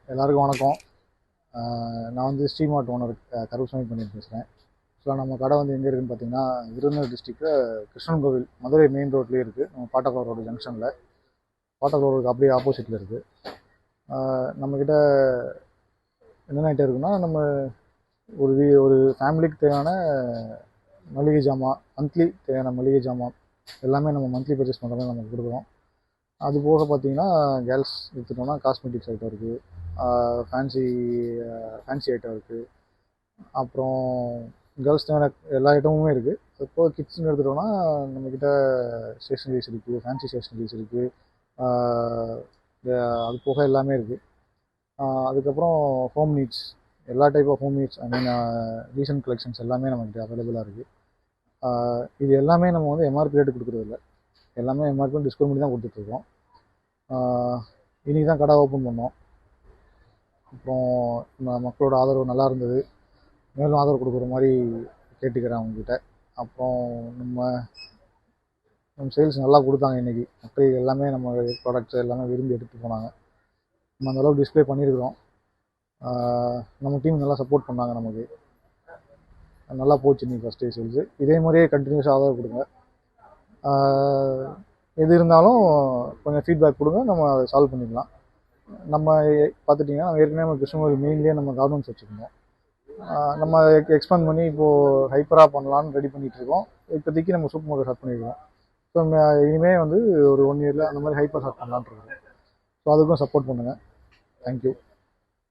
எல்லாருக்கும் வணக்கம். நான் வந்து ஸ்ரீமார்ட் ஓனர் கருப்புசாமி பண்ணிட்டு பேசுகிறேன். ஸோ நம்ம கடை வந்து எங்கே இருக்குதுன்னு பார்த்தீங்கன்னா, விருதுநகர் டிஸ்ட்ரிக்டில் கிருஷ்ணன் கோவில் மதுரை மெயின் ரோட்லேயே இருக்குது. நம்ம பாட்டக்குளம் ரோடு ஜங்ஷனில், பாட்டக்குளம் ரோடுக்கு அப்படியே ஆப்போசிட்டில் இருக்குது. நம்மக்கிட்ட என்னென்ன ஐட்டம் இருக்குன்னா, நம்ம ஒரு ஃபேமிலிக்கு தேவையான மளிகை ஜாமான், மந்த்லி தேவையான மளிகை ஜாமான் எல்லாமே நம்ம மந்த்லி பர்ச்சேஸ் பண்ணுற மாதிரி நம்ம கொடுக்குறோம். அது போக பார்த்தீங்கன்னா, கேர்ள்ஸ் எடுத்துட்டோம்னா காஸ்மெட்டிக்ஸ் ஐட்டம் இருக்குது, ஃபேன்சி ஐட்டம் இருக்குது. அப்புறம் கேர்ள்ஸ் தேவையான எல்லா ஐட்டமுமே இருக்குது. இப்போ கிட்ஸ்ன்னு எடுத்துட்டோம்னா நம்மக்கிட்ட ஸ்டேஷ்னரிஸ் இருக்குது, ஃபேன்சி ஸ்டேஷ்னரிஸ் இருக்குது. அது போக எல்லாமே இருக்குது. அதுக்கப்புறம் ஹோம் நீட்ஸ், எல்லா type of home needs, I mean recent collections எல்லாமே நம்மக்கிட்ட அவைலபிளாக இருக்குது. இது எல்லாமே நம்ம வந்து எம்ஆர்பி ரேட்டு கொடுக்குறதில்ல, எல்லாமே எம்ஆர்பி டிஸ்கவுண்ட் பண்ணி தான் கொடுத்துட்ருக்கோம். இன்றைக்கி தான் கடை ஓப்பன் பண்ணோம். அப்புறம் மக்களோட ஆதரவு நல்லா இருந்தது. மேலும் ஆதரவு கொடுக்குற மாதிரி கேட்டுக்கிறேன் அவங்கக்கிட்ட. அப்புறம் நம்ம சேல்ஸ் நல்லா கொடுத்தாங்க இன்றைக்கி. மக்கள் எல்லாமே நம்ம ப்ராடக்ட்ஸ் எல்லாமே விரும்பி எடுத்து போனாங்க. நம்ம அந்தளவுக்கு டிஸ்பிளே பண்ணியிருக்கிறோம். நம்ம டீம் நல்லா சப்போர்ட் பண்ணாங்க, நமக்கு நல்லா போச்சு இன்றைக்கி ஃபஸ்ட் டே சேல்ஸு. இதே மாதிரியே கண்டினியூஸாக ஆதரவு கொடுங்க. எது இருந்தாலும் கொஞ்சம் ஃபீட்பேக் கொடுங்க, நம்ம அதை சால்வ் பண்ணிக்கலாம். நம்ம பார்த்துட்டிங்கன்னா ஏற்கனவே நம்ம கிருஷ்ணகிரி மெயின்லேயே நம்ம கார்மெண்ட்ஸ் வச்சுருந்தோம். நம்ம எக்ஸ்பேண்ட் பண்ணி இப்போது ஹைப்பராக பண்ணலான்னு ரெடி பண்ணிகிட்ருக்கோம். இப்போதைக்கு நம்ம சூப்பர் மார்க்கெட் ஸ்டார்ட் பண்ணியிருக்கோம். ஸோ இனிமேல் வந்து ஒரு 1 இயரில் அந்த மாதிரி ஹைப்பர் ஸ்டார்ட் பண்ணலான்ட்டு இருக்கோம். ஸோ அதுக்கும் சப்போர்ட் பண்ணுங்கள். தேங்க்யூ.